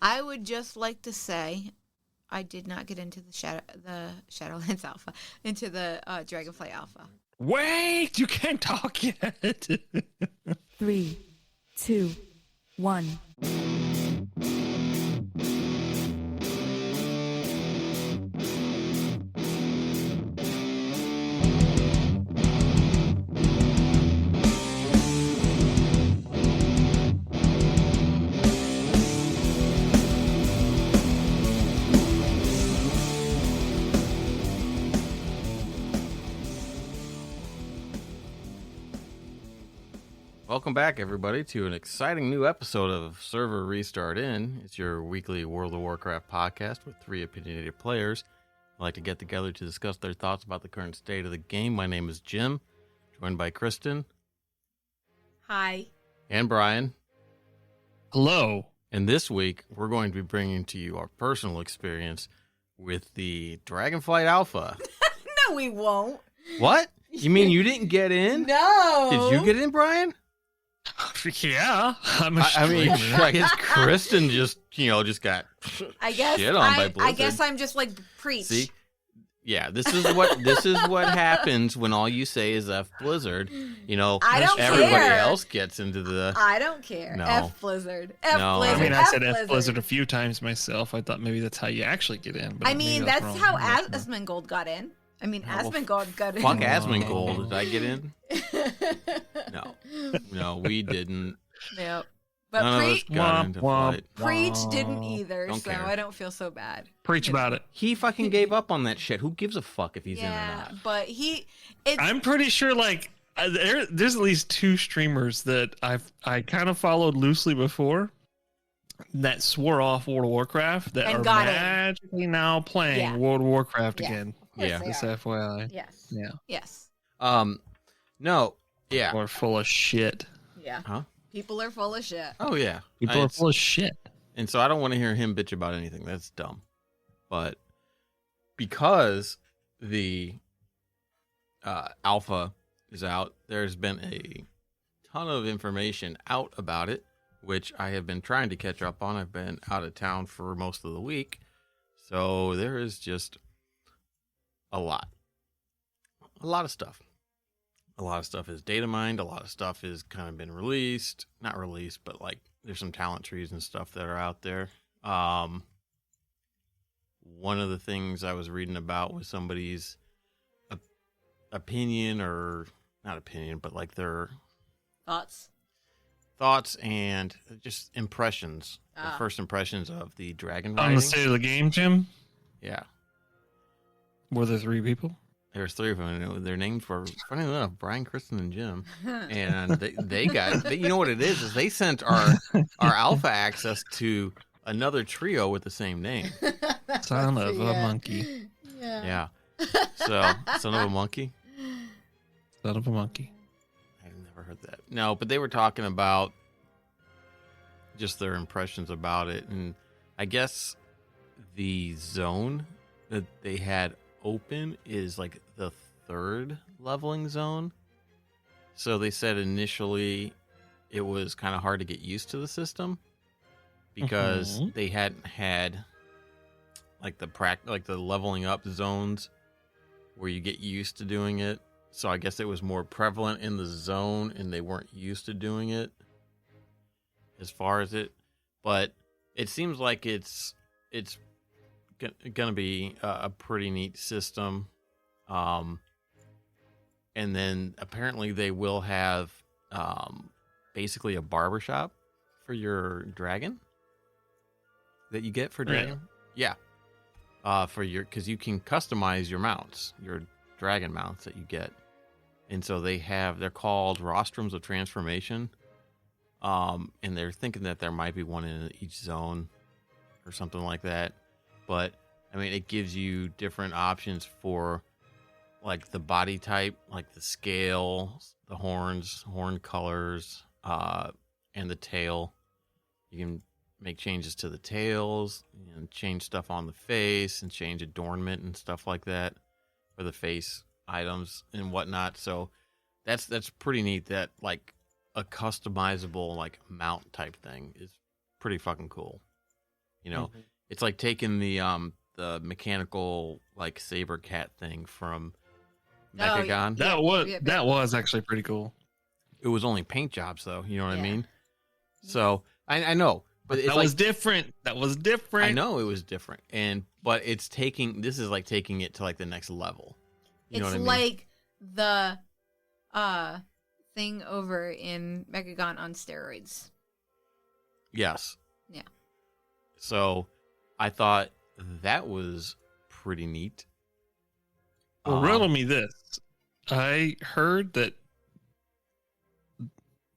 I would just like to say, I did not get into the Shadowlands Alpha, into the Dragonflight Alpha. Wait, you can't talk yet. 3, 2, 1. Welcome back, everybody, to an exciting new episode of Server Restart In. It's your weekly World of Warcraft podcast with three opinionated players who like to get together to discuss their thoughts about the current state of the game. My name is Jim, joined by Kristen. Hi. And Brian. Hello. And this week, we're going to be bringing to you our personal experience with the Dragonflight Alpha. No, we won't. What? You mean you didn't get in? No. Did you get in, Brian? Yeah, I mean, I guess Kristen just got shit on by Blizzard. I guess I'm just like preach. See? Yeah, this is what happens when all you say is F Blizzard. I don't everybody care. else gets into the... I don't care. No. F Blizzard. F No. Blizzard. I mean, I said F F Blizzard a few times myself. I thought maybe that's how you actually get in. But I mean, maybe that's wrong. how I'm not sure. Asmongold got in. I mean, well, Asmongold got in. Fuck Asmongold. Did I get in? No, we didn't. Yep. But None of us got into Flight. Preach didn't either, Don't so care. I don't feel so bad. Preach about it. He fucking gave up on that shit. Who gives a fuck if he's in or not? But I'm pretty sure, like, there's at least two streamers that I kind of followed loosely before that swore off World of Warcraft that And are got in. magically now playing Yeah. World of Warcraft Yeah. again. Yeah. they Just are. FYI. Yes. Yeah. Yes. No. Yeah. Or full of shit. Yeah. Huh? People are full of shit. Oh, yeah. People are full of shit. And so I don't want to hear him bitch about anything. That's dumb. But because the alpha is out, there's been a ton of information out about it, which I have been trying to catch up on. I've been out of town for most of the week. So there is just a lot of stuff. A lot of stuff is data mined. A lot of stuff is kind of been released. Not released, but like there's some talent trees and stuff that are out there. One of the things I was reading about was somebody's opinion, or not opinion, but like their thoughts and just impressions. The first impressions of the dragon On riding. the state of the game, Jim? Yeah. Were there three people? There's three of them, and their names were, funny enough, Brian, Kristen, and Jim. And they got, you know what it is they sent our alpha access to another trio with the same name. Son of a monkey. Yeah. So, son of a monkey? Son of a monkey. I've never heard that. No, but they were talking about just their impressions about it. And I guess the zone that they had open is like the third leveling zone. So they said initially it was kind of hard to get used to the system because they hadn't had like the leveling up zones where you get used to doing it. So I guess it was more prevalent in the zone and they weren't used to doing it as far as it. But it seems like it's going to be a pretty neat system. And then apparently they will have basically a barbershop for your dragon that you get for dragon. Yeah. Because you can customize your mounts, your dragon mounts that you get. And so they're called rostrums of transformation. And they're thinking that there might be one in each zone or something like that. But I mean, it gives you different options for like the body type, like the scale, the horns, horn colors, and the tail. You can make changes to the tails and change stuff on the face and change adornment and stuff like that for the face items and whatnot. So that's pretty neat. That like a customizable like mount type thing is pretty fucking cool. You know, it's like taking the mechanical like saber cat thing from Mechagon. That was actually pretty cool. It was only paint jobs though. You know what I Yeah. mean? So I know, but it's That was different. That was different. I know it was different, but this is like taking it to like the next level. You know It's what I mean? like the thing over in Mechagon on steroids. Yes. Yeah. So I thought that was pretty neat. Well, riddle me this. I heard that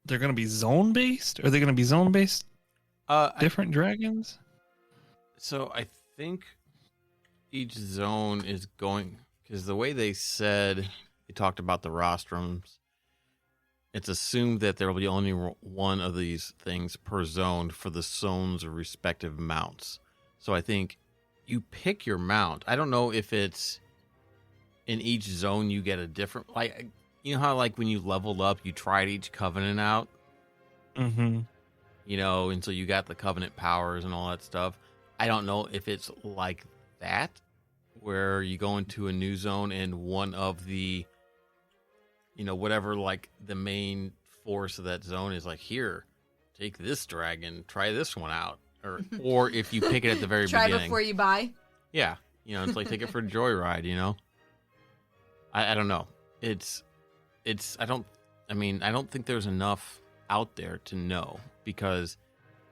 they're going to be zone based. Are they going to be zone based? Different dragons? So I think each zone is going, because the way they talked about the rostrums, it's assumed that there will be only one of these things per zone for the zone's respective mounts. So I think you pick your mount. I don't know if it's in each zone you get a different, like, you know how like when you leveled up, you tried each covenant out? Mm-hmm. You know, and so you got the covenant powers and all that stuff. I don't know if it's like that, where you go into a new zone and one of the, you know, whatever, like the main force of that zone is like, here, take this dragon, try this one out. Or if you pick it at the very Try beginning. before you buy. Yeah. You know, it's like take it for a joyride, you know? I don't know. I don't think there's enough out there to know, because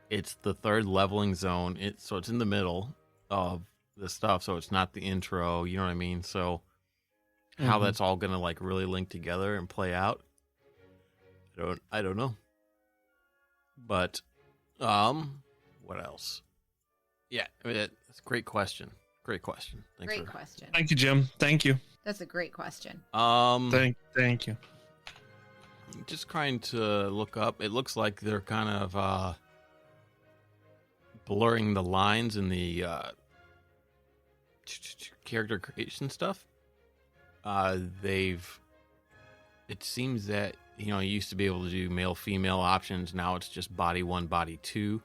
it's the third leveling zone. So it's in the middle of the stuff. So it's not the intro. You know what I mean? So how that's all going to like really link together and play out, I don't know. But, what else? Yeah. I mean, that's a great question. Great question. Great question. Thank you, Jim. Thank you. That's a great question. Thank you. Just trying to look up. It looks like they're kind of blurring the lines in the character creation stuff. It seems that, you know, you used to be able to do male female options. Now it's just body 1, body 2,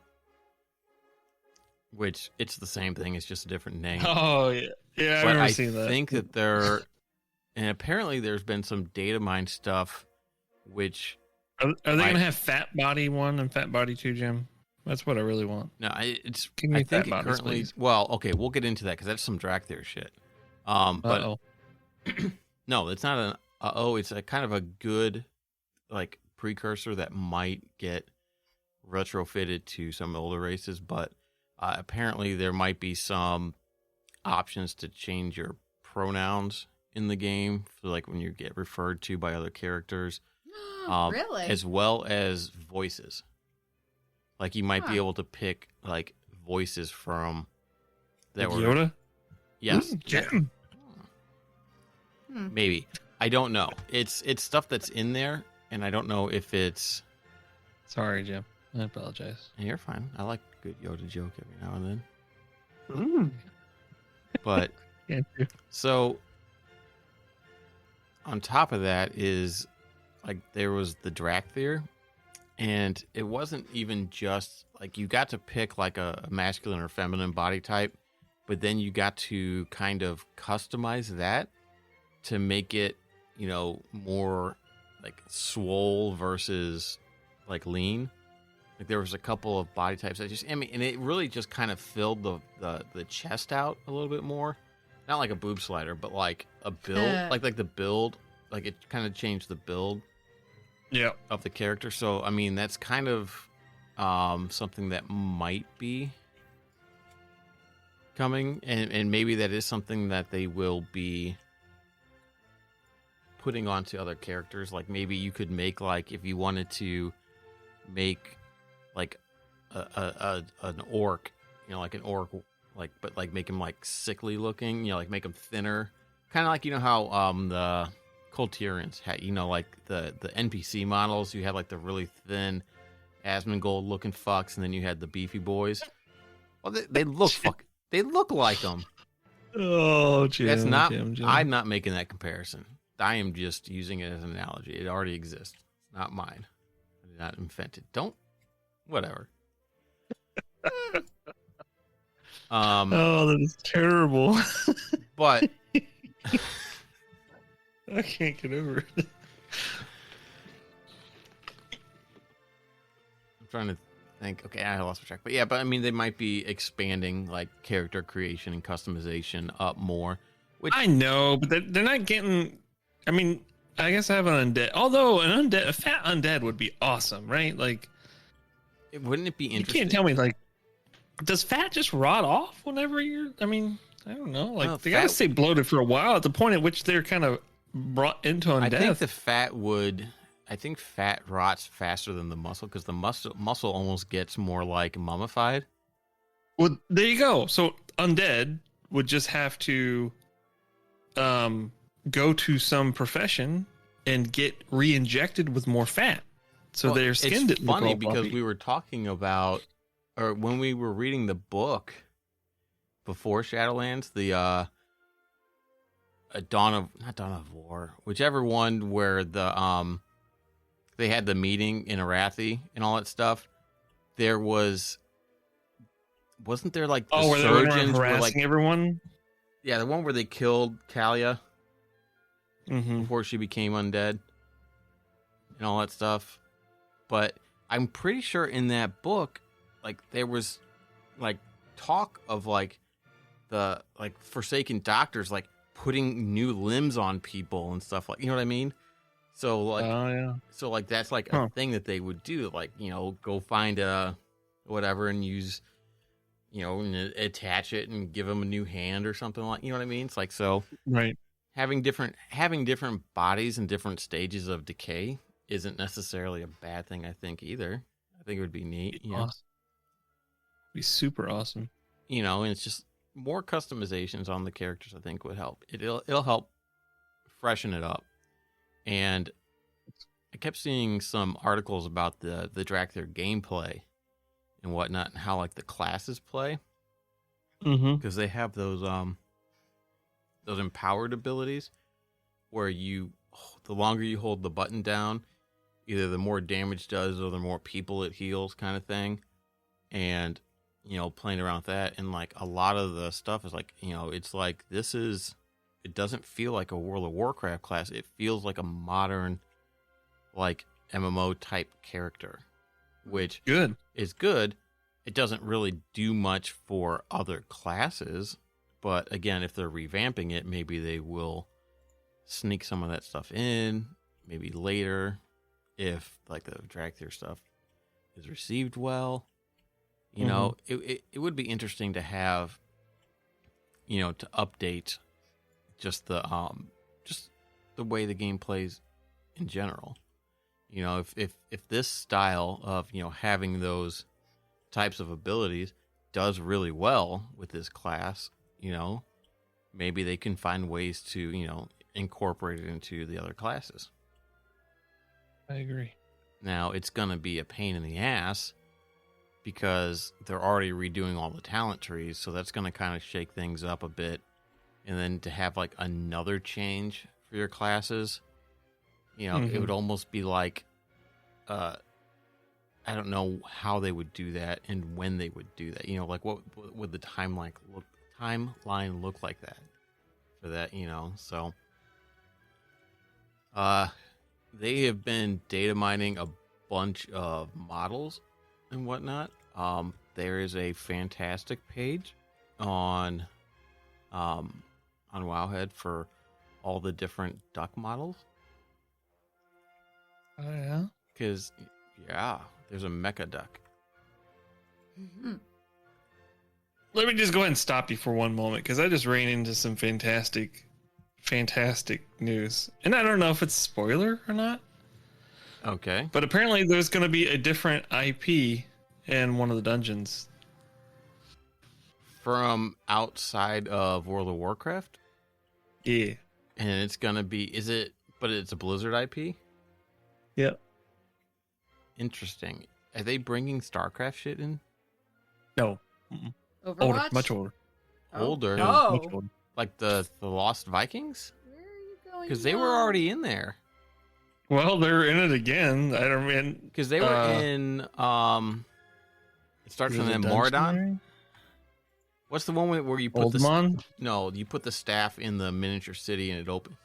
which it's the same thing. It's just a different name. Oh yeah, yeah. I But remember I seeing that. think that and apparently there's been some data mine stuff, which Are they going to have fat body 1 and fat body 2, Jim? That's what I really want. no, it's Give me I think fat it bodies, currently. please. Well, okay, we'll get into that because that's some Dracthyr shit. But Uh-oh. no, it's not it's a kind of a good like precursor that might get retrofitted to some older races, but apparently there might be some options to change your pronouns in the game, for like when you get referred to by other characters, Really? as well as voices. Like you might be able to pick like voices from that were Yoda? yes, Jim. maybe. I don't know. It's stuff that's in there, and I don't know if it's. Sorry, Jim. I apologize. You're fine. I like a good Yoda joke every now and then. Ooh. But Can't you? so on top of that is like there was the Dracthyr, and it wasn't even just like you got to pick like a masculine or feminine body type, but then you got to kind of customize that to make it, you know, more like swole versus like lean. Like there was a couple of body types that just, I mean, and it really just kind of filled the chest out a little bit more. Not like a boob slider, but like a build, like the build, like it kind of changed the build of the character. So, I mean, that's kind of something that might be coming, and maybe that is something that they will be putting onto other characters. Like maybe you could make, like, if you wanted to make like an orc, you know, like an orc, like, but like make him like sickly looking, you know, like make him thinner, kind of like, you know how the Colterians had, you know, like the NPC models, you had like the really thin Asmongold looking fucks, and then you had the beefy boys. Well, they look they look like them. Oh, Jim. That's not. Jim. I'm not making that comparison. I am just using it as an analogy. It already exists. It's not mine. I did not invent it. Don't. Whatever. Oh, that is terrible. But I can't get over it. I'm trying to think. Okay, I lost my track. But yeah, I mean, they might be expanding like character creation and customization up more. Which I know, but they're not getting. I mean, I guess I have an undead. Although a fat undead would be awesome, right? Like, wouldn't it be interesting? you can't tell me like, does fat just rot off whenever you're? I mean, I don't know. Like, Well, they gotta stay bloated for a while. At the point at which they're kind of brought into undeath. I think the fat would. I think fat rots faster than the muscle because the muscle almost gets more like mummified. Well, there you go. So undead would just have to go to some profession and get re-injected with more fat, so Well, their skin it's didn't look funny all because bumpy. we were talking about, or when we were reading the book before Shadowlands, the not Dawn of War, whichever one where the they had the meeting in Arathi and all that stuff. There wasn't there like the where they were surgeons were harassing like everyone. yeah, the one where they killed Kalia Mm-hmm. before she became undead and all that stuff. But I'm pretty sure in that book, like there was like talk of like the like Forsaken doctors like putting new limbs on people and stuff like, you know what I mean? So like Oh yeah. so like that's like Huh. a thing that they would do, like, you know, go find a whatever and use, you know, and attach it and give them a new hand or something like, you know what I mean? It's like, so Right. having different bodies and different stages of decay isn't necessarily a bad thing, I think, either. I think it would be neat, you know. Awesome. Be super awesome. You know, and it's just more customizations on the characters I think would help. It'll help freshen it up. And I kept seeing some articles about the Dracthyr gameplay and whatnot and how like the classes play. Mm-hmm. Because they have those empowered abilities where the longer you hold the button down, either the more damage does or the more people it heals, kind of thing. And you know, playing around with that, and like a lot of the stuff is like, you know, it's like it doesn't feel like a World of Warcraft class. It feels like a modern like MMO type character, which Good. is good. It doesn't really do much for other classes, but again, if they're revamping it, maybe they will sneak some of that stuff in, maybe later, if like the Dracthyr stuff is received well. You know, it would be interesting to have, you know, to update just the way the game plays in general. You know, if this style of, you know, having those types of abilities does really well with this class, you know, maybe they can find ways to, you know, incorporate it into the other classes. I agree. Now, it's going to be a pain in the ass because they're already redoing all the talent trees, so that's going to kind of shake things up a bit. And then to have like another change for your classes, you know, it would almost be like, I don't know how they would do that and when they would do that. You know, like what would the timeline look like that for that? You know, so they have been data mining a bunch of models and whatnot. There is a fantastic page on Wowhead for all the different duck models. Oh yeah. Because yeah, there's a mecha duck. Mm-hmm. Let me just go ahead and stop you for one moment because I just ran into some fantastic news, and I don't know if it's a spoiler or not. Okay. But apparently, there's going to be a different IP in one of the dungeons. From outside of World of Warcraft? Yeah. And it's going to be, but it's a Blizzard IP? Yep. Interesting. Are they bringing StarCraft shit in? No. Overwatch? Older, much older. Older? Yeah, Oh. much older. Like the Lost Vikings? Where are you going? Because they were already in there. Well, they're in it again. I don't mean Because they were in, it starts with the Moradon. What's the one where you put Oldemon? No, you put the staff in the miniature city and it opens.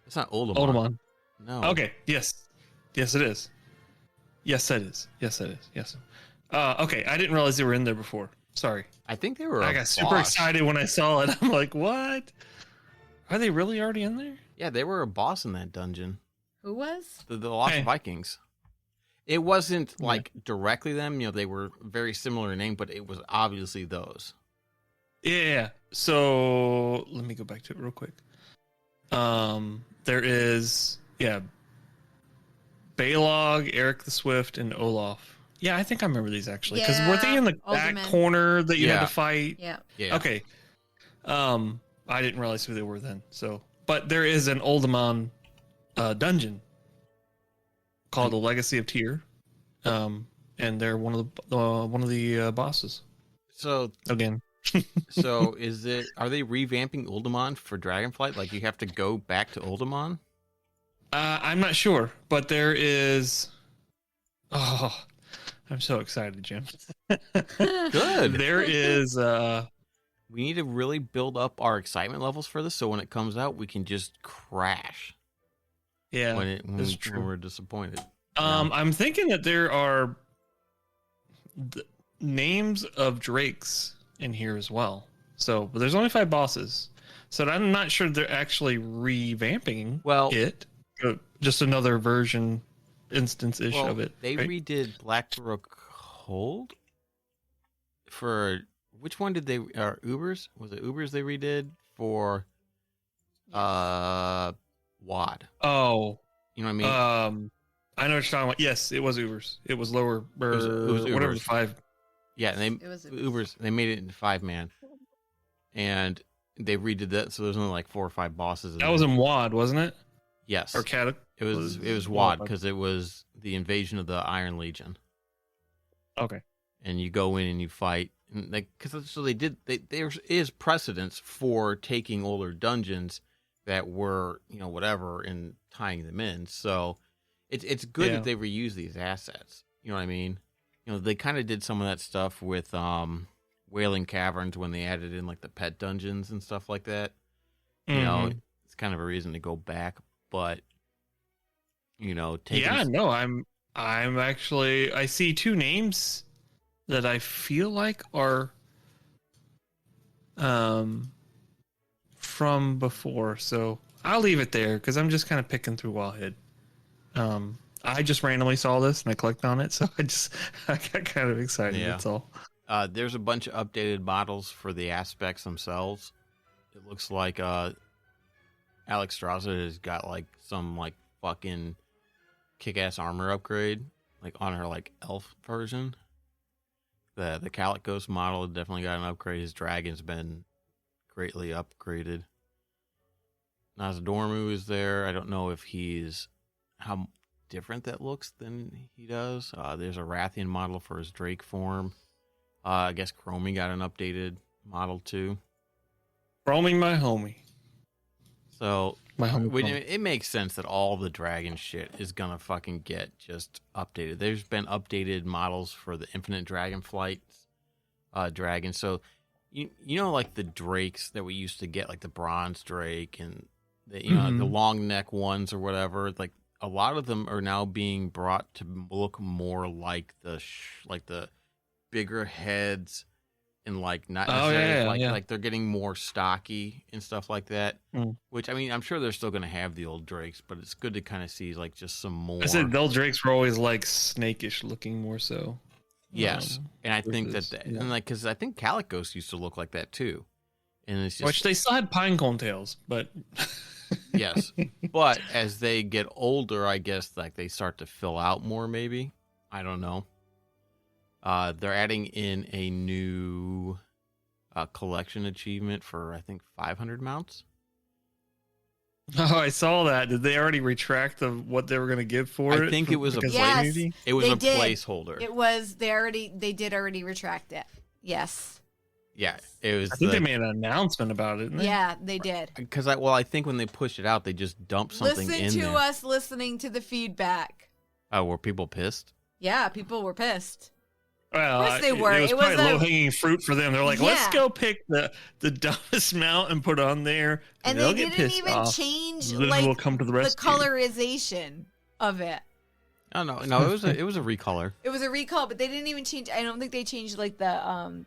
It's not Oldemon. Oldemon. No. Okay. Yes. Yes, it is. Yes, it is. Yes, it is. Yes. Okay. I didn't realize they were in there before. Sorry. I think they were. I got super excited when I saw it. I'm like, what? Are they really already in there? Yeah, they were a boss in that dungeon. Who was? The Lost Vikings. It wasn't like directly them. You know, they were very similar in name, but it was obviously those. Yeah. So let me go back to it real quick. There is Balog, Eric the Swift, and Olaf. Yeah, I think I remember these actually. Because were they in the back corner that you had to fight? Yeah. Yeah. Okay. I didn't realize who they were then. So, but there is an Oldemon dungeon called the Legacy of Tyr, and they're one of the bosses. So again, so are they revamping Oldemon for Dragonflight? Like you have to go back to Oldemon? I'm not sure, but there is. Oh, I'm so excited, Jim. Good. There is. We need to really build up our excitement levels for this, so when it comes out, we can just crash. Yeah, when we're disappointed. I'm thinking that there are names of drakes in here as well. So, but there's only 5 bosses, so I'm not sure they're actually revamping it. Just another version, instance-ish of it. They redid Blackbrook Hold for which one did they? Ubers? Was it Ubers they redid for? WAD. Oh, you know what I mean? I know what you're talking about. Yes, it was Ubers. It was lower. It was whatever the 5. Yeah, and it was Ubers. They made it into 5-man, and they redid that. So there's only like 4 or 5 bosses. That was in WAD, wasn't it? Yes. Or Cat. It was WAD because it was the invasion of the Iron Legion. Okay. And you go in and you fight, and there is precedence for taking older dungeons that were whatever and tying them in. So it's good that they reuse these assets. You know what I mean? They kind of did some of that stuff with Wailing Caverns when they added in like the pet dungeons and stuff like that. Mm-hmm. It's kind of a reason to go back, but I'm actually, I see 2 names that I feel like are from before, so I'll leave it there because I'm just kind of picking through Wildhead. I just randomly saw this and I clicked on it, so I got kind of excited. Yeah. That's all. There's a bunch of updated models for the aspects themselves. It looks like Alex Straza has got like some like fucking kick-ass armor upgrade, like on her like elf version. The Calicos model definitely got an upgrade. His dragon's been greatly upgraded. Nazadormu is there. I don't know if how different that looks than he does. There's a Rathian model for his Drake form. I guess Chromie got an updated model too. Chromie, my homie. So it makes sense that all the dragon shit is gonna fucking get just updated. There's been updated models for the Infinite Dragonflight dragon. So like the drakes that we used to get, like the bronze drake and the the long neck ones or whatever. Like a lot of them are now being brought to look more like the bigger heads. And like not necessarily like they're getting more stocky and stuff like that. Which I mean, I'm sure they're still going to have the old drakes, but it's good to kind of see like just some more. I said the old drakes were always like snakish looking more so. Yes, and I think and like because I think Calicos used to look like that too, and it's just which they still had pinecone tails, but yes, but as they get older, I guess like they start to fill out more. Maybe I don't know. They're adding in a new collection achievement for, I think, 500 mounts. Oh, I saw that. Did they already retract what they were going to give for it? I think it was a placeholder. It was. They did already retract it. Yes. Yeah, it was. I think they made an announcement about it. Didn't they? Yeah, they did. Because I think when they pushed it out, they just dumped something in there. Listen to us listening to the feedback. Oh, were people pissed? Yeah, people were pissed. Well, Of course they were. It was It was probably a- low hanging fruit for them. They're like, let's Yeah. go pick the dumbest mount and put it on there. And they'll they get didn't pissed even off. change Then like we'll come to the the rescue. colorization of it. Oh no, it was a recolor. It was a recall, but they didn't even change. I don't think they changed like the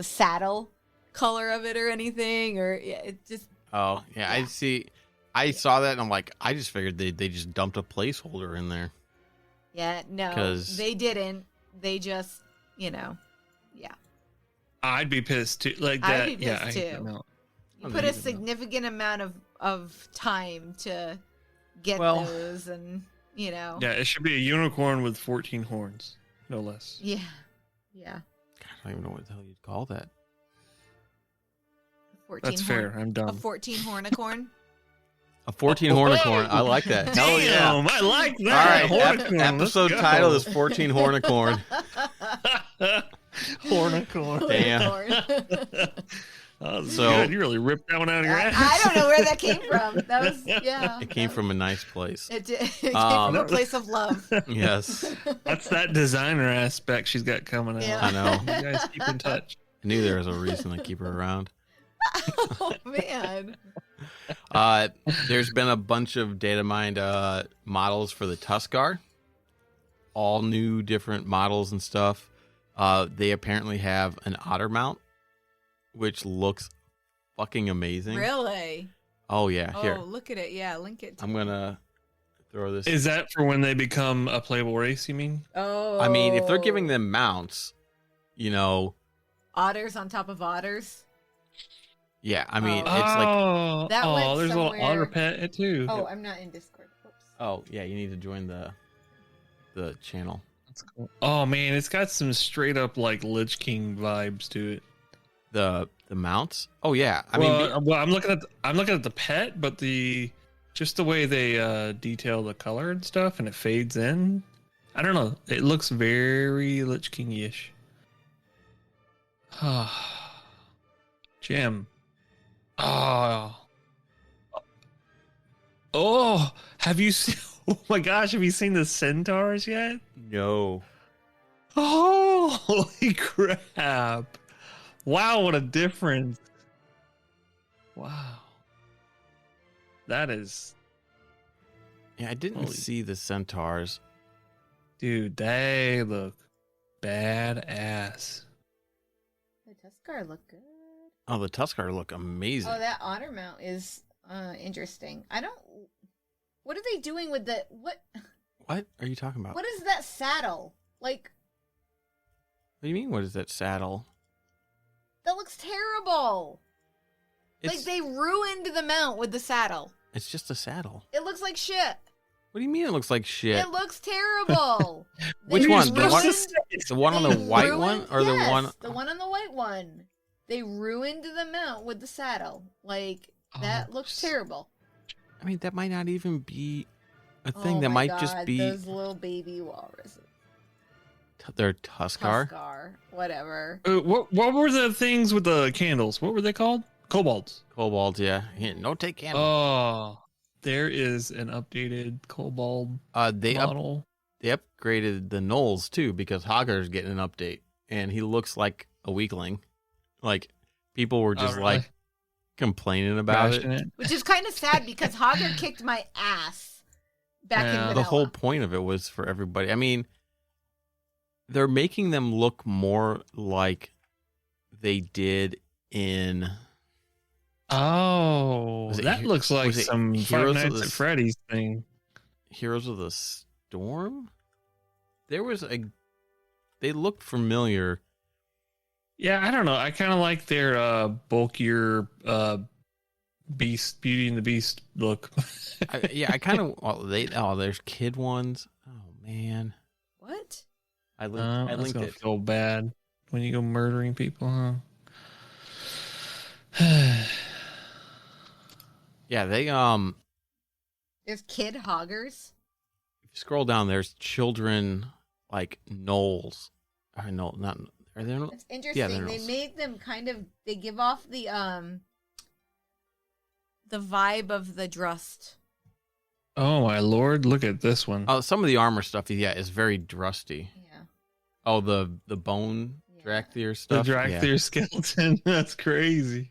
saddle color of it or anything. Or yeah, it just Oh yeah, I see. I saw that and I'm like, I just figured they just dumped a placeholder in there. no, 'Cause- they didn't. They just yeah. I'd be pissed too. Like I'd that. be Yeah, pissed I hate that too. mount. You I put hate a that mount. significant amount of time to get Well- those, and Yeah, it should be a unicorn with 14 horns, no less. yeah. I don't even know what the hell you'd call that. 14 That's fair. I'm A dumb. 14hornicorn. A 14hornicorn. I like that. Hell yeah! Damn, I like All that. right, Hornicorn, episode let's title go. is 14hornicorn. Hornicorn. Damn. Oh, that's So- good. You really ripped that one out of your ass. I don't know where that came from. That was It came from a nice place. It came Um, from a place of love. Yes, That's that designer aspect she's got coming out. Yeah. I know. You guys keep in touch. I knew there was a reason to keep her around. Oh man. There's been a bunch of data mined models for the Tuskar. All new different models and stuff. They apparently have an otter mount, which looks fucking amazing. Really? Oh yeah, here. Oh, look at it. Yeah, link it. I'm gonna throw this. Is that for when they become a playable race, you mean? Oh. I mean, if they're giving them mounts, otters on top of otters. yeah. I mean, Oh. it's like, Oh, That went there's a little somewhere- otter pet too. Oh, I'm not in Discord. Oops. oh yeah, you need to join the channel. That's cool. Oh man, it's got some straight up like Lich King vibes to it. The mounts. Oh yeah, I Well, mean, I'm looking at the pet, but just the way they detail the color and stuff, and it fades in. I don't know. It looks very Lich King-ish. Jim. Oh, have you seen? Oh my gosh, have you seen the centaurs yet? no. Oh, holy crap! Wow, what a difference! Wow, that is, Yeah, I didn't Holy- see the centaurs. dude. They look badass. The Tuskar look good. Oh, the Tuskar look amazing. Oh, that otter mount is interesting. I don't. What are they doing with the what? What are you talking about? What is that saddle? Like What do you mean? What is that saddle? that looks terrible. It's, Like they ruined the mount with the saddle. it's just a saddle. It looks like shit. What do you mean it looks like shit? It looks terrible. Which They one? The one- ruined- The one on they the white ruined- one or yes, the one? The one on the white one. They ruined the mount with the saddle. Like that Oh, looks terrible. I mean, that might not even be a thing. Oh that my might just God, be those little baby walruses. their Tuskar. Tuskar, whatever. What were the things with the candles? What were they called? Kobolds. Kobolds, yeah. Here, no take candle. Oh, there is an updated kobold They model. upgraded the Knolls too because Hogger's getting an update and he looks like a weakling. Like people were just really? like complaining about Crashing it. it. Which is kind of sad because Hogger kicked my ass back in Yeah. vanilla. The whole point of it was for everybody. I mean, they're making them look more like they did in Oh, Was it that He- looks like was it some Heroes Five of Nights the at S- Freddy's thing. Heroes of the Storm. There was they looked familiar. Yeah, I don't know. I kind of like their bulkier Beast, Beauty and the Beast look. I kind of there's kid ones. Oh man, What? I That's linked gonna it. feel bad when you go murdering people, huh? Yeah, they There's kid Hoggers? If you scroll down, there's children like Knolls. Or no, not are there? It's interesting. they're They gnolls. made them they give off the vibe of the Drust. Oh my lord! Look at this one. Oh, some of the armor stuff, yeah, is very drusty. Yeah. Oh, the bone Yeah. Dracthyr The stuff. Dracthyr skeleton. That's crazy.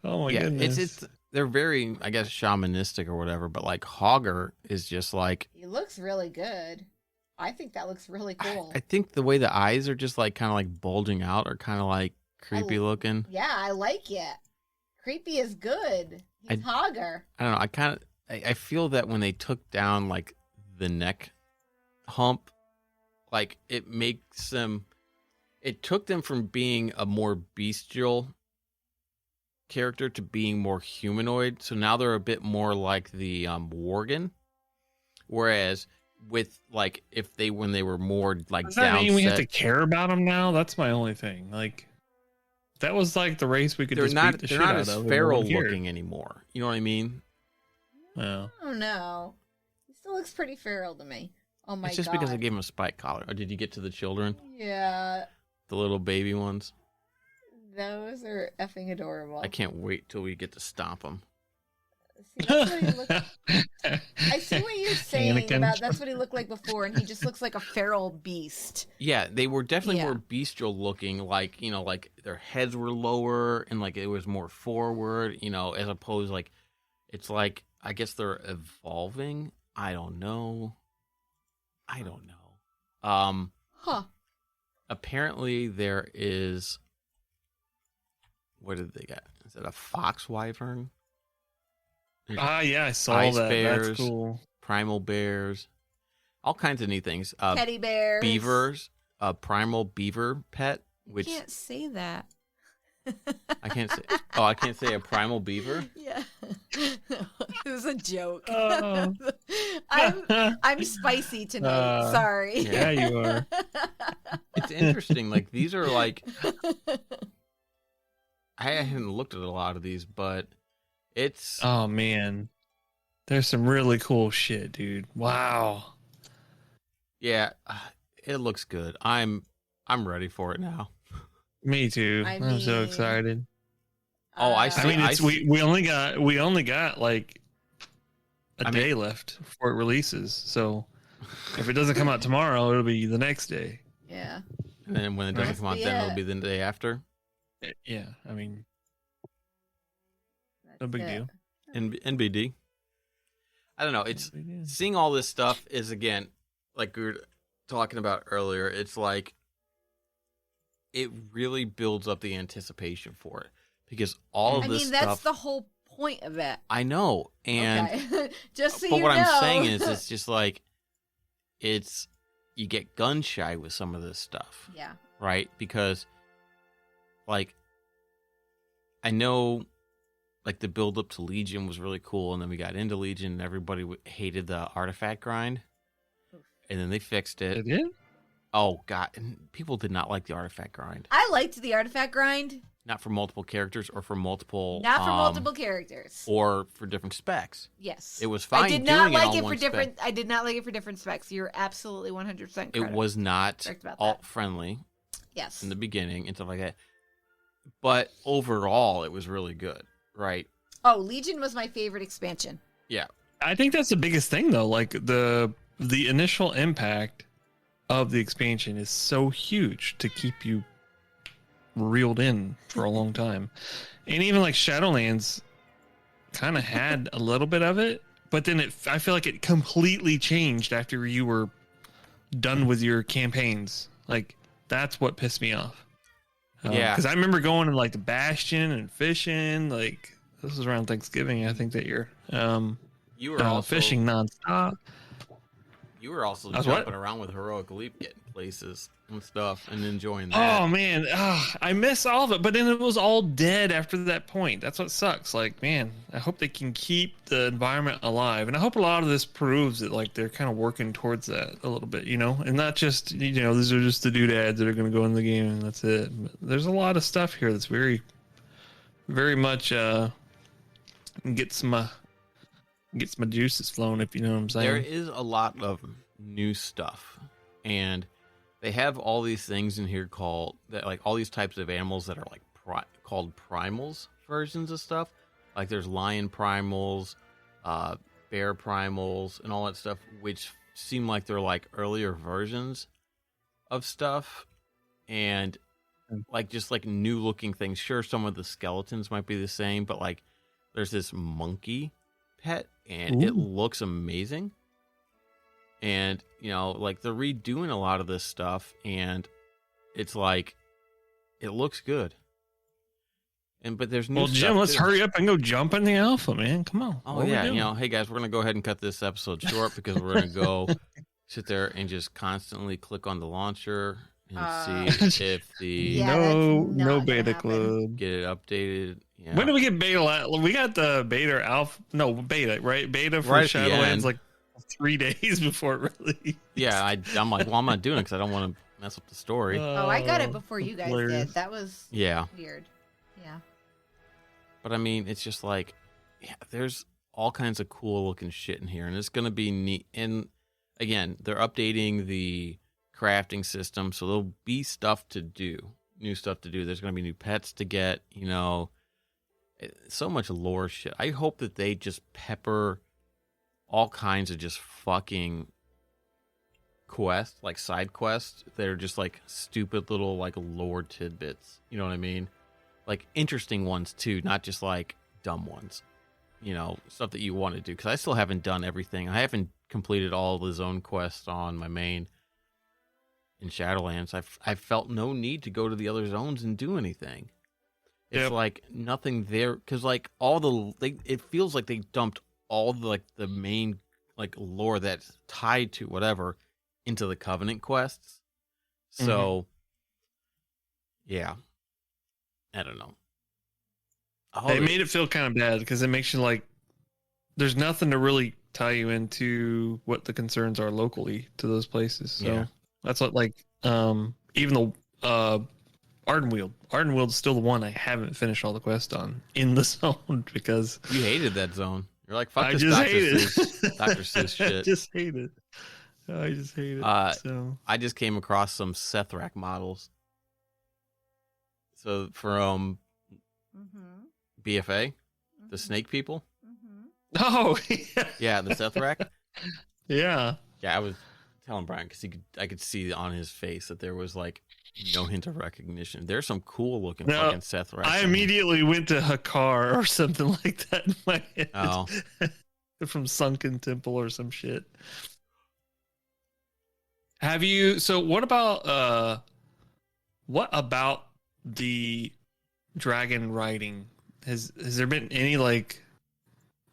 Oh my Yeah, goodness. it's they're very, I guess, shamanistic or whatever. But like Hogger is just like He looks really good. I think that looks really cool. I think the way the eyes are just like kind of like bulging out are kind of like creepy looking. Yeah, I like it. Creepy is good. He's Hogger. I don't know. I feel that when they took down like the neck hump, like it makes them. It took them from being a more bestial character to being more humanoid. So now they're a bit more like the Worgen. Whereas with like when they were more like Does that down mean we have set- to care about them now? That's my only thing. Like, that was like the race we could they're just not beat the they're shit not out as of. and feral no one cared. looking anymore. You know what I mean? Yeah. Oh no. He still looks pretty feral to me. Oh my god. It's just because I gave him a spike collar. Or did you get to the children? Yeah. The little baby ones? Those are effing adorable. I can't wait till we get to stomp them. See, that's what he looks. I see what you're saying Anakin. about that's what he looked like before, and he just looks like a feral beast. Yeah, they were definitely Yeah. more bestial looking, like, like their heads were lower and like it was more forward, as opposed like it's like I guess they're evolving. I don't know. Huh. Apparently there is what did they get? Is it a fox wyvern? Ah, yeah, I saw Ice that. bears. That's cool. Primal bears. All kinds of neat things. Teddy bears. Beavers, a primal beaver pet, which Can't say that. I can't say. Oh, I can't say a primal beaver. Yeah. It was a joke. Oh. I'm spicy tonight. Sorry. Yeah, you are. It's interesting. Like these are like I haven't looked at a lot of these, but it's Oh man, there's some really cool shit, dude. Wow. yeah, it looks good. I'm ready for it now. Me too. I I'm so mean- excited. Oh, I I see. mean, it's we only got like a I mean- day left before it releases. So if it doesn't come out tomorrow, it'll be the next day. Yeah. And then when it doesn't Right. come out, then it'll be the day after. Yeah, I mean, That's no big it. deal. NBD. I don't know. It's seeing all this stuff is again like we were talking about earlier. It's like it really builds up the anticipation for it because all of I this mean, that's stuff. the whole point of it. I know, and Okay. Just so but you what know. I'm saying is, it's just like you get gun shy with some of this stuff, Yeah. right? Because like I know. Like the build up to Legion was really cool, and then we got into Legion, and everybody hated the artifact grind, and then they fixed it. It did? Oh god, and people did not like the artifact grind, I liked the artifact grind. not for multiple characters or for multiple, Not for multiple characters. or for different specs. Yes. It was fine. I did not doing like on it for one different. spec. I did not like it for different specs. You're absolutely 100% correct. It was not Correct about that. alt friendly Yes. in the beginning and stuff like that, but overall, it was really good. Right? Oh, Legion was my favorite expansion. Yeah. I think that's the biggest thing, though. Like the initial impact of the expansion is so huge to keep you reeled in for a long time, and even like Shadowlands kind of had a little bit of it, but then I feel like it completely changed after you were done with your campaigns. Like that's what pissed me off. Yeah. Because I remember going to like the Bastion and fishing. Like this was around Thanksgiving, I think, that year. You were also Fishing nonstop. You were also I was jumping what? around with Heroic Leap, getting places and stuff, and enjoying that. Oh man, I miss all of it. But then it was all dead after that point. That's what sucks. Like, man, I hope they can keep the environment alive, and I hope a lot of this proves that like they're kind of working towards that a little bit, and not just these are just the doodads that are going to go in the game and that's it. But there's a lot of stuff here that's very, very much gets my juices flowing, if you know what I'm saying. There is a lot of new stuff, and they have all these things in here called that, like all these types of animals that are like called primals versions of stuff. Like there's lion primals, bear primals, and all that stuff, which seem like they're like earlier versions. of stuff, and like just like new looking things. Sure, some of the skeletons might be the same, but like there's this monkey pet, and it looks amazing. And like they're redoing a lot of this stuff, and it's like it looks good. But there's new stuff Jim, let's too. hurry up and go jump in the alpha, man. Come on. Oh yeah, hey guys, we're gonna go ahead and cut this episode short because we're gonna go sit there and just constantly click on the launcher and see if the no beta club get it updated. Yeah. When do we get beta? We got the beta or alpha. No, beta, right? Beta for Right Shadowlands like 3 days before it released. Yeah, I'm like, well, I'm not doing it because I don't want to mess up the story. I got it before you guys did. That was weird. Yeah. But I mean, it's just like, there's all kinds of cool looking shit in here, and it's gonna be neat. And again, they're updating the crafting system, so there'll be stuff to do, new stuff to do. There's gonna be new pets to get. So much lore shit. I hope that they just pepper all kinds of just fucking quests, like side quests. They're just like stupid little like lore tidbits. You know what I mean? Like interesting ones too, not just like dumb ones. Stuff that you want to do. Because I still haven't done everything. I haven't completed all the zone quests on my main in Shadowlands. I've felt no need to go to the other zones and do anything. It's like nothing there because like it feels like they dumped all the like the main like lore that's tied to whatever into the Covenant quests. So yeah. I don't know. It made it feel kind of bad because it makes you like there's nothing to really tie you into what the concerns are locally to those places. So that's what like even the Ardenwield's still the one I haven't finished all the quests on in the zone because you hated that zone. You're like, fuck I this just Dr. hate Seuss, it. Dr. Seuss shit. I just hate it. So I just came across some Sethrak models. So from BFA, the snake people. Oh, yeah, the Sethrak. Yeah. I was telling Brian because I could see on his face that there was like no hint of recognition. There's some cool looking fucking Sethrak. I immediately went to Hakar or something like that in my head. Oh, from Sunken Temple or some shit. Have you? So what about the dragon riding? Has there been any like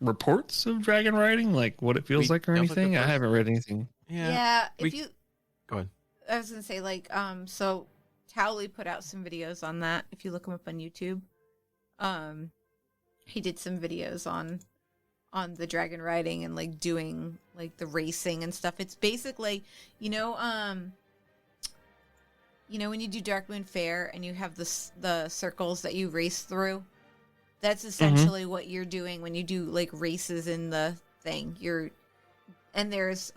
reports of dragon riding, like what it feels like or anything? I haven't read anything. Yeah. If you go ahead, I was gonna say like so Towley put out some videos on that. If you look him up on YouTube, he did some videos on the dragon riding and like doing like the racing and stuff. It's basically when you do Darkmoon Fair and you have the circles that you race through, that's essentially what you're doing when you do like races in the thing. And there's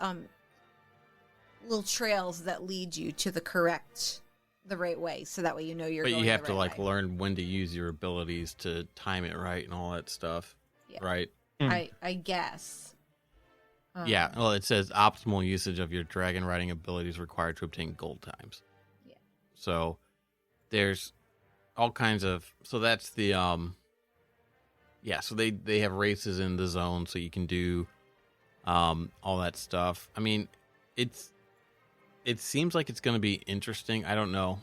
little trails that lead you to the right way, so that way you're but going you have the to right like way. learn when to use your abilities to time it right and all that stuff. Yeah. Right? I guess. Yeah. Well, it says optimal usage of your dragon riding abilities required to obtain gold times. Yeah. So there's all kinds of. So that's the So they have races in the zone, so you can do all that stuff. I mean, it seems like it's going to be interesting. I don't know.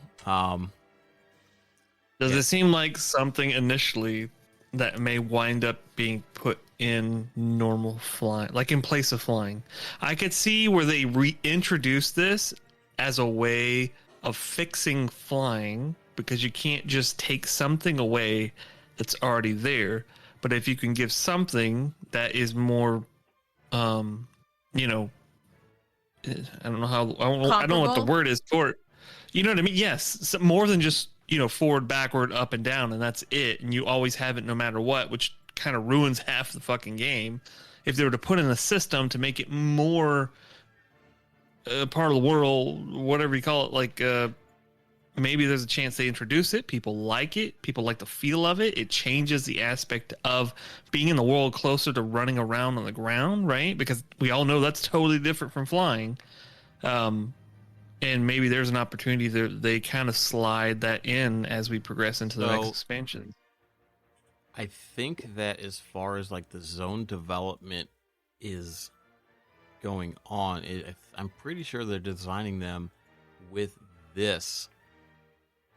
Does it seem like something initially that may wind up being put in normal flying, like in place of flying? I could see where they reintroduce this as a way of fixing flying, because you can't just take something away that's already there. But if you can give something that is more, I don't know how, I don't know what the word is for it. You know what I mean? Yes. More than just, forward, backward, up and down, and that's it. And you always have it no matter what, which kind of ruins half the fucking game. If they were to put in a system to make it more part of the world, whatever you call it, like maybe there's a chance they introduce it. People like it. People like the feel of it. It changes the aspect of being in the world closer to running around on the ground, right? Because we all know that's totally different from flying. And And maybe there's an opportunity that they kind of slide that in as we progress into the next expansion. I think that as far as like the zone development is going on, I'm pretty sure they're designing them with this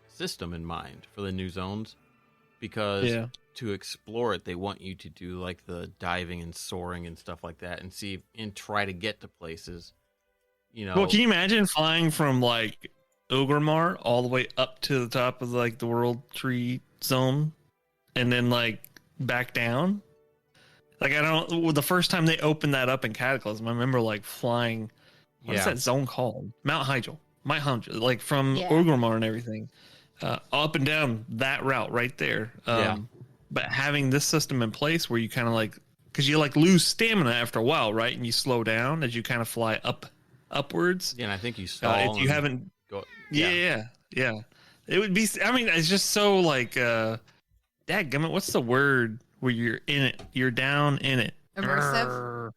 system in mind for the new zones, because to explore it, they want you to do like the diving and soaring and stuff like that, and see and try to get to places. Well, can you imagine flying from like Ogrimmar all the way up to the top of like the World Tree Zone, and then like back down? Like the first time they opened that up in Cataclysm, I remember like flying. What is that zone called? Mount Hyjal, like from Ogrimmar and everything, up and down that route right there. But having this system in place where you kind of like, because you like lose stamina after a while, right? And you slow down as you kind of fly upwards. Yeah, and I think you stall. If you haven't, go, yeah. It would be. I mean, it's just so like, dadgummit, what's the word where you're in it? You're down in it. Immersive.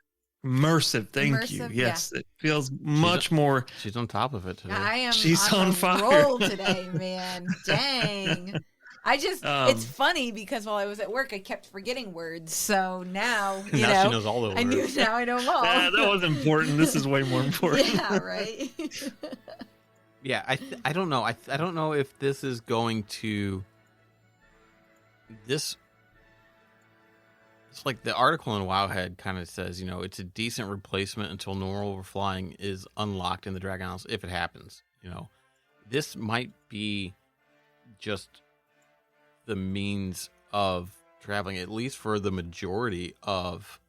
Thank you. Yes, it feels much more. She's on top of it today. I am. She's on fire. Roll today, man. Dang. It's funny because while I was at work, I kept forgetting words. So now, she knows all the words. Now I know them all. That was important. This is way more important. Yeah, right. Yeah, I don't know. I don't know if this is going to. It's like the article in Wowhead kind of says, it's a decent replacement until normal overflying is unlocked in the Dragon Isles, if it happens. This might be just the means of traveling, at least for the majority of.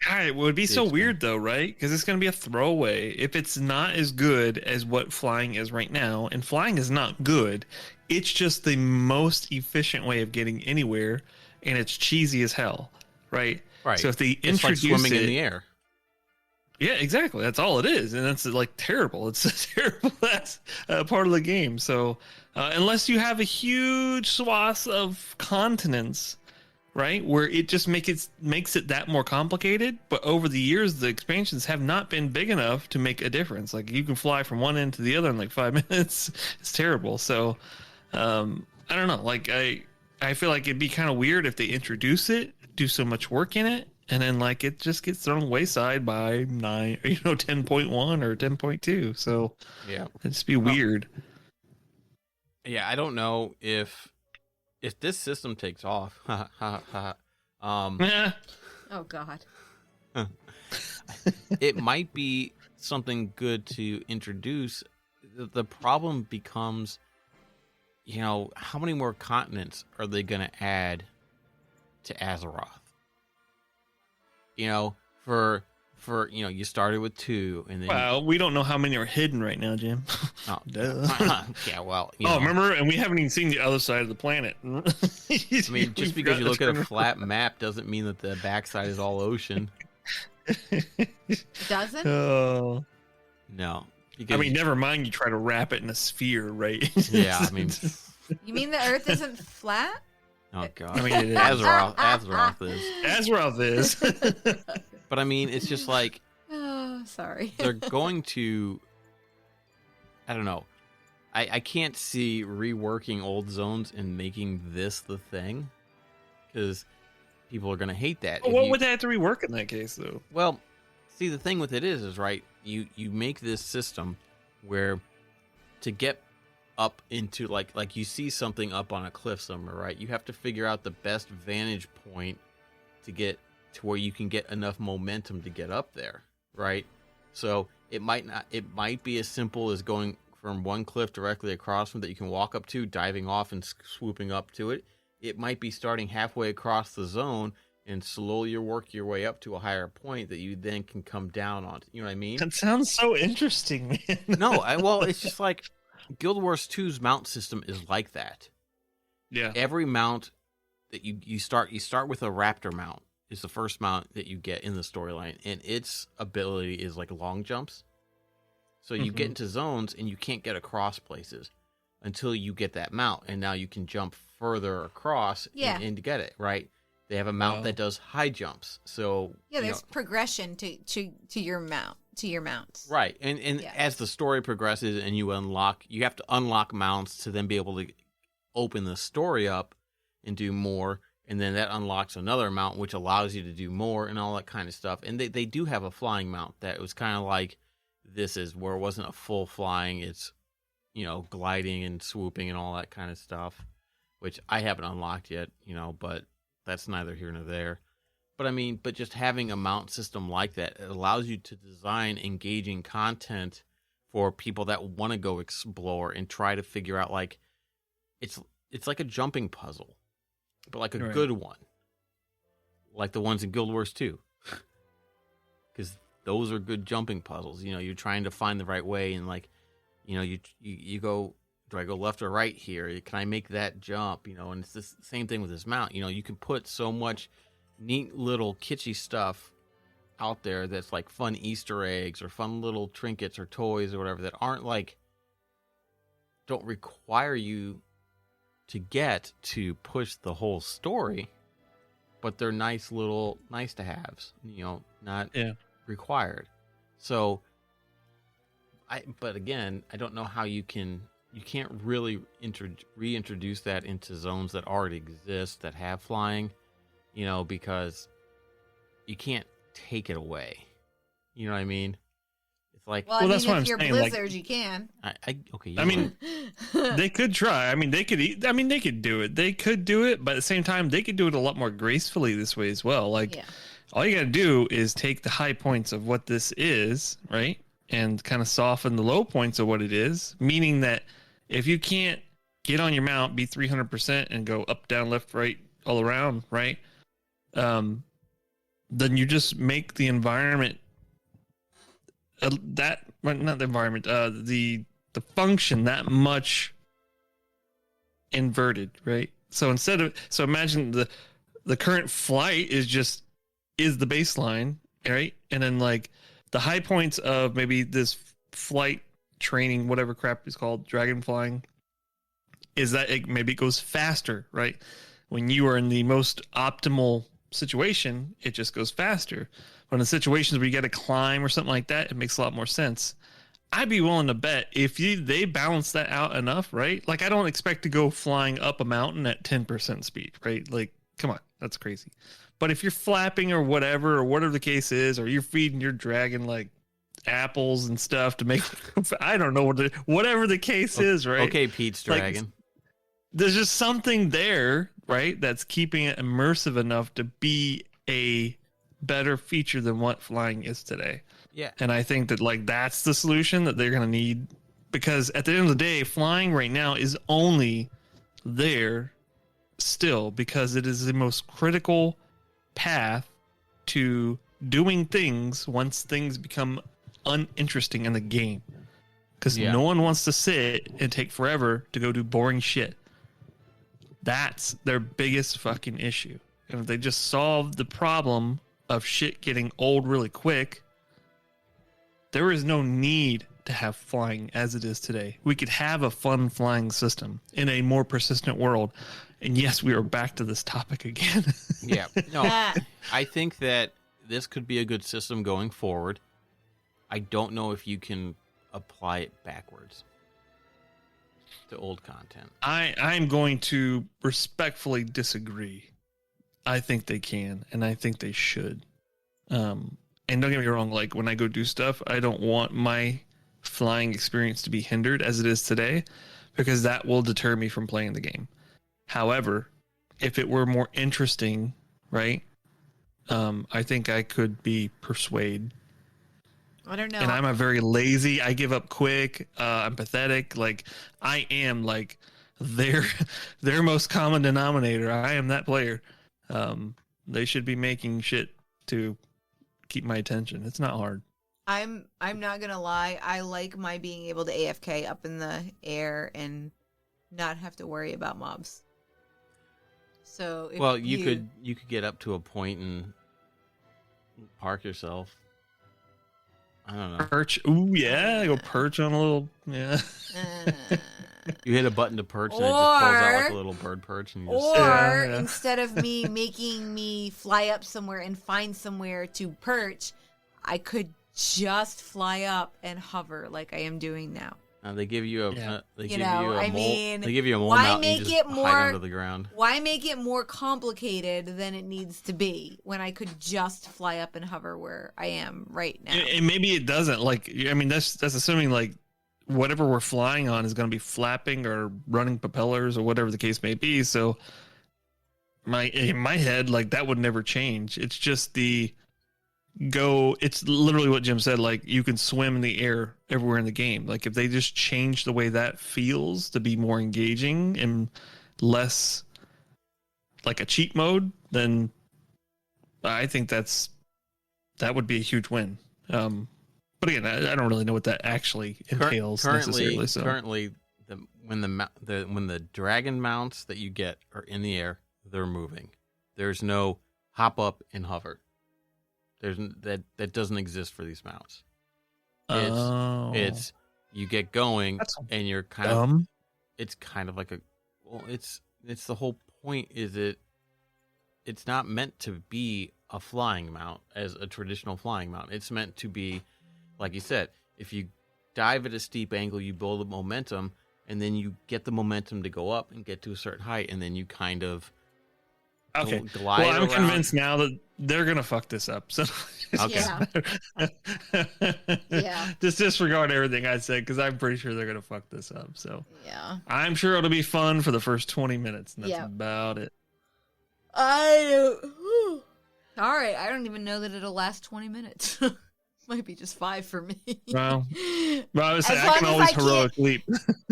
God, it would be so weird though, right? Because it's going to be a throwaway. If it's not as good as what flying is right now, and flying is not good, it's just the most efficient way of getting anywhere, and it's cheesy as hell, right? Right. So if they it's like swimming in the air. Yeah, exactly. That's all it is, and that's like terrible. It's a terrible part of the game. So unless you have a huge swath of continents, right, where it just makes it that more complicated. But over the years, the expansions have not been big enough to make a difference. Like you can fly from one end to the other in like 5 minutes. It's terrible. So I don't know. Like I feel like it'd be kind of weird if they introduce it, do so much work in it, and then like it just gets thrown wayside by 10.1 or 10.2. So yeah, it'd just be weird. Yeah, I don't know if this system takes off. Oh God. It might be something good to introduce. The problem becomes, how many more continents are they going to add to Azeroth? You started with 2, and then well, we don't know how many are hidden right now, Jim. Oh, duh. Yeah, well, remember, and we haven't even seen the other side of the planet. I mean, just because you look at a flat map doesn't mean that the backside is all ocean. Doesn't? Oh no. I mean, never mind. You try to wrap it in a sphere, right? Yeah, I mean, you mean the Earth isn't flat? Oh God, I mean, it is. Azeroth is. Azeroth is. But I mean, it's just like, oh, sorry. They're going to. I don't know. I can't see reworking old zones and making this the thing, because people are going to hate that. Well, what would they have to rework in that case, though? Well, see, the thing with it is right. You make this system where to get up into like you see something up on a cliff somewhere, right? You have to figure out the best vantage point to get to where you can get enough momentum to get up there, right? So it might be as simple as going from one cliff directly across from that you can walk up to, diving off and swooping up to it. It might be starting halfway across the zone and slowly work your way up to a higher point that you then can come down on. You know what I mean? That sounds so interesting, man. No, well, it's just like Guild Wars 2's mount system is like that. Yeah. Every mount that you start with a raptor mount is the first mount that you get in the storyline, and its ability is like long jumps. So you get into zones and you can't get across places until you get that mount, and now you can jump further across and to get it, right? They have a mount that does high jumps. So yeah, there's progression to your mount, to your mounts. Right. And Yeah. as the story progresses and you have to unlock mounts to then be able to open the story up and do more. And then that unlocks another mount, which allows you to do more and all that kind of stuff. And they do have a flying mount that was kind of like this is where it wasn't a full flying. It's, gliding and swooping and all that kind of stuff, which I haven't unlocked yet, but that's neither here nor there. But just having a mount system like that, it allows you to design engaging content for people that want to go explore and try to figure out, like, it's like a jumping puzzle, but like a good one, like the ones in Guild Wars 2, because those are good jumping puzzles. You're trying to find the right way, and like, you go, do I go left or right here? Can I make that jump? And it's the same thing with this mount. You can put so much neat little kitschy stuff out there that's like fun Easter eggs or fun little trinkets or toys or whatever that aren't like, don't require you to get to push the whole story, but they're nice to haves, not required. So but again, I don't know how you can't really reintroduce that into zones that already exist that have flying, because you can't take it away. You know what I mean? It's like, well, that's what if I'm you're saying. Blizzard, you can. Okay. They could try. They could do it. They could do it, but at the same time, they could do it a lot more gracefully this way as well. Like, all you got to do is take the high points of what this is, right? And kind of soften the low points of what it is, meaning that if you can't get on your mount, be 300% and go up, down, left, right, all around, right? Then you just make the environment the function that much inverted, right? So imagine the current flight is the baseline, right? And then like the high points of maybe this flight training, whatever crap is called, dragon flying, is that maybe it goes faster, right? When you are in the most optimal situation, it just goes faster. But in the situations where you got to climb or something like that, it makes a lot more sense. I'd be willing to bet if they balance that out enough, right? Like, I don't expect to go flying up a mountain at 10% speed, right? Like, come on, that's crazy. But if you're flapping or whatever the case is, or you're feeding your dragon like apples and stuff to make, I don't know whatever the case is, right? Okay, Pete's dragon. Like, there's just something there, right? That's keeping it immersive enough to be a better feature than what flying is today. Yeah. And I think that like that's the solution that they're going to need, because at the end of the day, flying right now is only there still because it is the most critical path to doing things once things become uninteresting in the game, because no one wants to sit and take forever to go do boring shit. That's their biggest fucking issue. And if they just solve the problem of shit getting old really quick, there is no need to have flying as it is today. We could have a fun flying system in a more persistent world. And yes, we are back to this topic again. Yeah. No, I think that this could be a good system going forward. I don't know if you can apply it backwards to old content. I'm going to respectfully disagree. I think they can, and I think they should. And don't get me wrong, like when I go do stuff, I don't want my flying experience to be hindered as it is today, because that will deter me from playing the game. However, if it were more interesting, right? I think I could be persuaded. I don't know. And I'm a very lazy. I give up quick. I'm pathetic. Like I am like their most common denominator. I am that player. They should be making shit to keep my attention. It's not hard. I'm not gonna lie. I like my being able to AFK up in the air and not have to worry about mobs. So if you could get up to a point and park yourself. I don't know. Perch. Ooh, yeah. Go perch on a little. Yeah. You hit a button to perch and it just pulls out like a little bird perch. And you just... instead of making me fly up somewhere and find somewhere to perch, I could just fly up and hover like I am doing now. They give you a Yeah. they You give know, you a I mole. mean, They give you a mole why mount and you make just it hide more- under the ground. Why make it more complicated than it needs to be when I could just fly up and hover where I am right now? And maybe it doesn't. Like, I mean, that's assuming like whatever we're flying on is going to be flapping or running propellers or whatever the case may be. So in my head, like that would never change. It's just it's literally what Jim said. Like you can swim in the air everywhere in the game. Like if they just change the way that feels to be more engaging and less like a cheat mode, then I think that would be a huge win. But again, I don't really know what that actually entails necessarily. So Currently, when the dragon mounts that you get are in the air, they're moving. There's no hop up and hover. That doesn't exist for these mounts. It's you get going and you're kind of. It's kind of like it's the whole point. Is it's not meant to be a flying mount as a traditional flying mount. It's meant to be, like you said, if you dive at a steep angle, you build up momentum, and then you get the momentum to go up and get to a certain height, and then you kind of okay. glide Well, I'm around. convinced now that they're gonna fuck this up. So Okay. Yeah. Just disregard everything I said because I'm pretty sure they're gonna fuck this up. So Yeah. I'm sure it'll be fun for the first 20 minutes, and that's Yeah. about it. All right. I don't even know that it'll last 20 minutes. Might be just 5 for me. Well, I was saying As I can long as always I can't- heroic leap.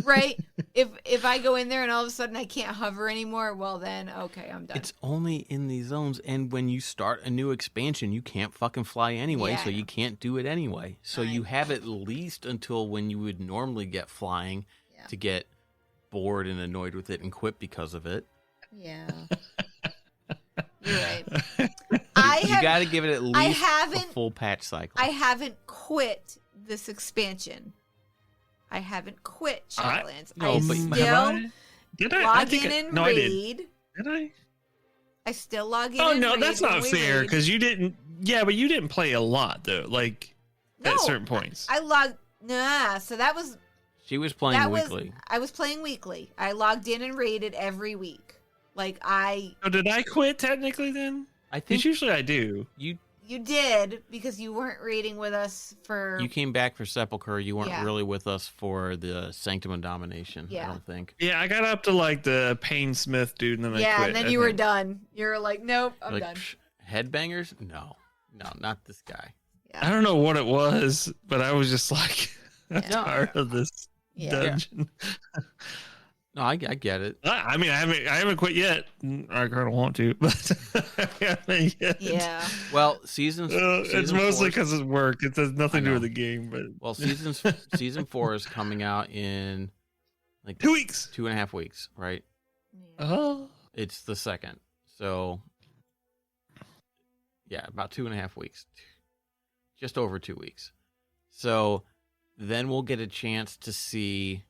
Right? If I go in there and all of a sudden I can't hover anymore, well then, okay, I'm done. It's only in these zones, and when you start a new expansion, you can't fucking fly anyway, Yeah, so I know. you can't do it anyway. So you I have at least until when you would normally get flying Yeah. to get bored and annoyed with it and quit because of it. Yeah. You're right. You got to give it at least a haven't- full patch cycle. I haven't quit this expansion. I haven't quit Shadowlands. No, I but- still Did I? I log think in I- and no, I did. raid. Did I? I still log in Oh and no, raid that's when not we fair raid. because you didn't. Yeah, but you didn't play a lot though. Like No, at certain points. I logged. Nah, so that was She was playing that weekly. was I was playing weekly. I logged in and raided every week. Like Oh, did I quit technically then? I Because think usually I do. you did because you weren't raiding with us for you came back for Sepulchre. You weren't Yeah. really with us for the Sanctum and Domination, I Yeah. don't think. Yeah, I got up to like the Payne Smith dude, and then I yeah, quit. and then I you were think. done. You were like, nope, I'm Like, done. psh, headbangers? No, not this guy. I don't know what it was, but I was just like, I'm Yeah. tired of this Yeah. dungeon. No, I get it. I mean, I haven't quit yet. I kind of want to, but I haven't yet. Yeah. Well, It's season mostly 4 because it's work. It has nothing to do I with know. the game. But Well, season 4 is coming out in like 2 weeks. 2.5 weeks, right? Oh, It's the second, so yeah, about 2.5 weeks, just over 2 weeks. So then we'll get a chance to see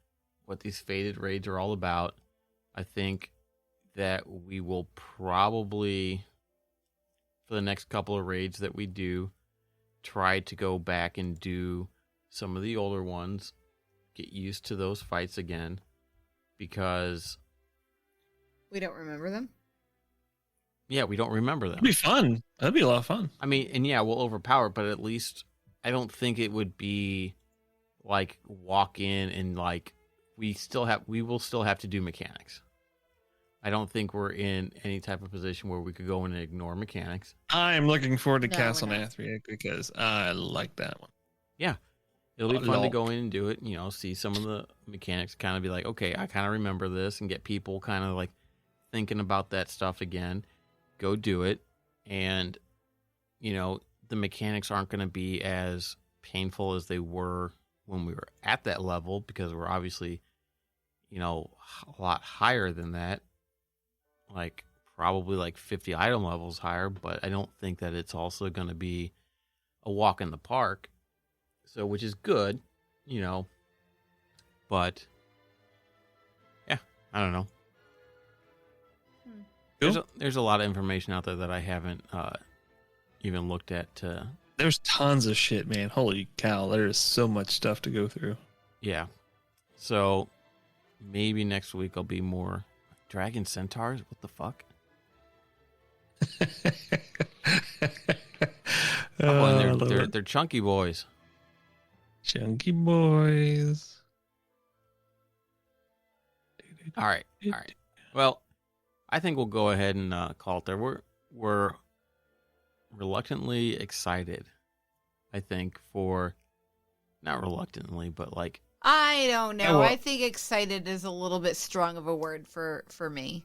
what these faded raids are all about. I think that we will probably, for the next couple of raids that we do, try to go back and do some of the older ones, get used to those fights again, because We don't remember them? yeah, we don't remember them. that'd be fun. That'd be a lot of fun. I mean, and yeah, we'll overpower, but at least I don't think it would be like walk in and like we will still have to do mechanics. I don't think we're in any type of position where we could go in and ignore mechanics. I'm looking forward to No, Castle we're not. Nathriel because I like that one. It'll be Oh, fun to lol. go in and do it, see some of the mechanics, kind of be like, okay, I kind of remember this, and get people kind of like thinking about that stuff again. Go do it. And, the mechanics aren't going to be as painful as they were when we were at that level, because we're obviously, a lot higher than that. Like, probably like 50 item levels higher, but I don't think that it's also going to be a walk in the park. So, which is good, but yeah, I don't know. Cool. There's a lot of information out there that I haven't even looked at to There's tons of shit, man. Holy cow. There is so much stuff to go through. Yeah. So maybe next week I'll be more Dragon Centaurs. What the fuck? Oh, and they're chunky boys. Chunky boys. All right. Well, I think we'll go ahead and call it there. We're reluctantly excited, I think, for not reluctantly, but like I don't know. well, I think excited is a little bit strong of a word for me.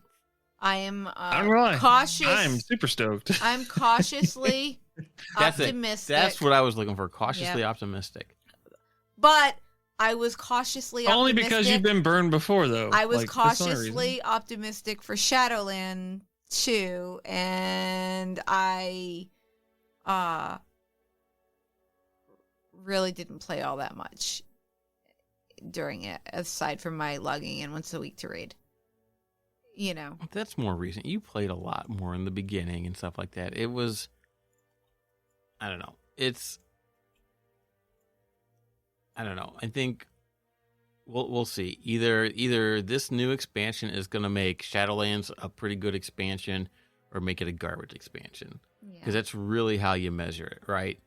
I am cautious. I'm super stoked. I'm cautiously optimistic. That's what I was looking for. Cautiously optimistic. But I was cautiously Only optimistic. because you've been burned before, though. I was Like, that's the only cautiously reason. optimistic for Shadowland 2, and I really didn't play all that much during it, aside from my logging in once a week to raid. You know. That's more recent. You played a lot more in the beginning and stuff like that. It was, I don't know. I don't know. I think we'll see. Either this new expansion is going to make Shadowlands a pretty good expansion, or make it a garbage expansion. Because that's really how you measure it, right?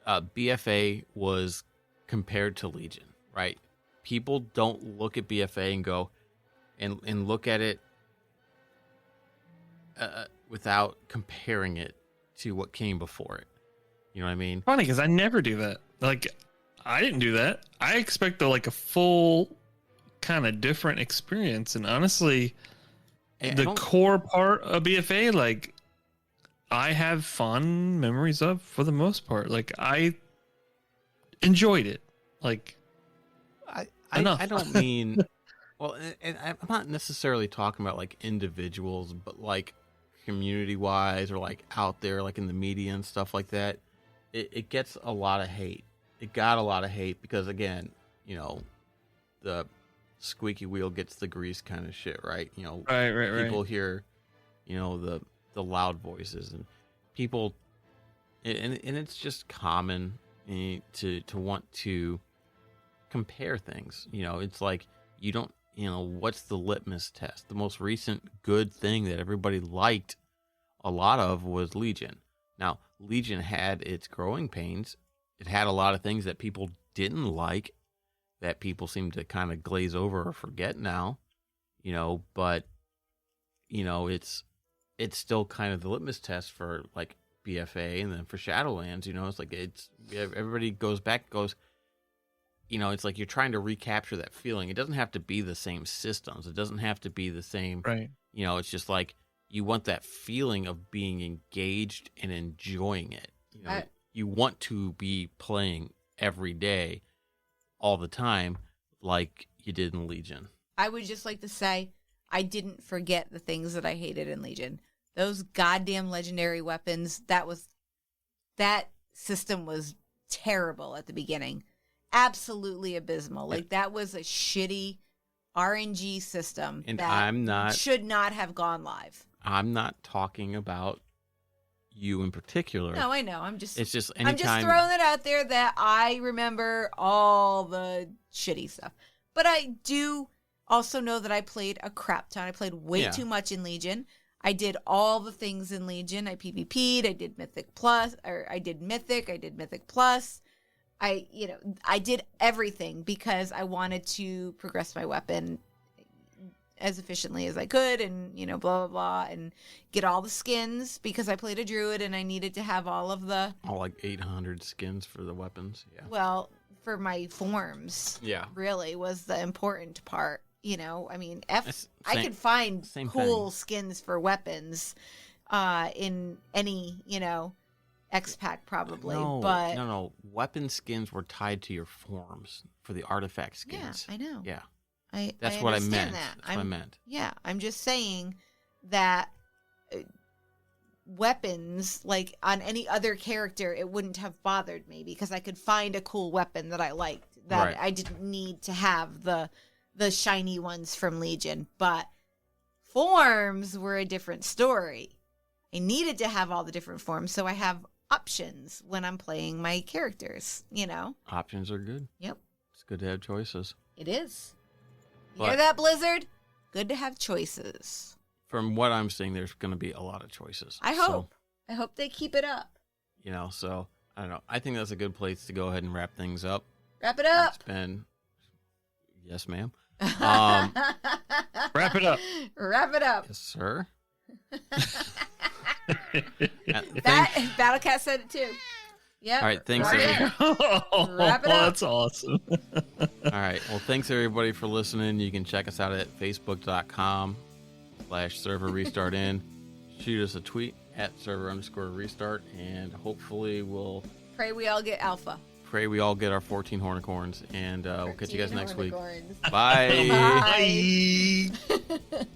BFA was compared to Legion, right? People don't look at BFA and go and look at it without comparing it to what came before it. You know what I mean? Funny, because I never do that. Like, I didn't do that. I expect a full kind of different experience. And honestly, the core part of BFA, like, I have fond memories of for the most part. Like, I enjoyed it. Like, I don't mean, well, and I'm not necessarily talking about like individuals, but like community wise, or like out there, like in the media and stuff like that. It gets a lot of hate. It got a lot of hate because, again, you know, the squeaky wheel gets the grease kind of shit, right? You know, right. People hear, you know, the loud voices, and people, and it's just common to want to compare things. You know, it's like you don't, you know, what's the litmus test? The most recent good thing that everybody liked a lot of was Legion. Now, Legion had its growing pains. It had a lot of things that people didn't like, that people seem to kind of glaze over or forget now, you know, but, you know, it's still kind of the litmus test for like BFA, and then for Shadowlands, you know, it's like everybody goes back, you know, it's like you're trying to recapture that feeling. It doesn't have to be the same systems. It doesn't have to be the same, right. You know, it's just like you want that feeling of being engaged and enjoying it. You know, you want to be playing every day, all the time, like you did in Legion. I would just like to say I didn't forget the things that I hated in Legion. Those goddamn legendary weapons, that system was terrible at the beginning. Absolutely abysmal. Like, that was a shitty RNG system, and that should not have gone live. I'm not talking about you in particular. No, I know. It's just anytime. I'm just throwing it out there that I remember all the shitty stuff. But I do also know that I played a crap ton. I played way too much in Legion. I did all the things in Legion. I PvP'd. I did Mythic Plus, or I did Mythic. I did Mythic Plus. I did everything because I wanted to progress my weapon as efficiently as I could, and, you know, blah, blah, blah, and get all the skins because I played a druid and I needed to have all of the... All like 800 skins for the weapons, yeah. Well, for my forms, really was the important part, you know? I mean, I could find cool skins for weapons in any, you know, X-Pack probably, but... No. Weapon skins were tied to your forms for the artifact skins. Yeah, I know. Yeah. That's what I meant. That. That's what I meant. Yeah, I'm just saying that weapons, like on any other character, it wouldn't have bothered me because I could find a cool weapon that I liked. That I didn't need to have the shiny ones from Legion. But forms were a different story. I needed to have all the different forms, so I have options when I'm playing my characters, Options are good. Yep, It's good to have choices. it is. You But- hear that, Blizzard? Good to have choices. From what I'm seeing, there's going to be a lot of choices. I So, hope. I hope they keep it up. so I don't know. I think that's a good place to go ahead and wrap things up. Wrap it up. It's been, yes, ma'am. Wrap it up. Wrap it up. Yes, sir. Battlecat said it too. Yep. All right, thanks, Wrap it everybody. up. Wrap it up. That's awesome. All right. Well, thanks everybody for listening. You can check us out at facebook.com/server restart in. Shoot us a tweet at server_restart, and hopefully we'll Pray we all get alpha. pray we all get our 14 hornicorns, and we'll catch you guys next week. Unicorns. Bye. Bye. Bye.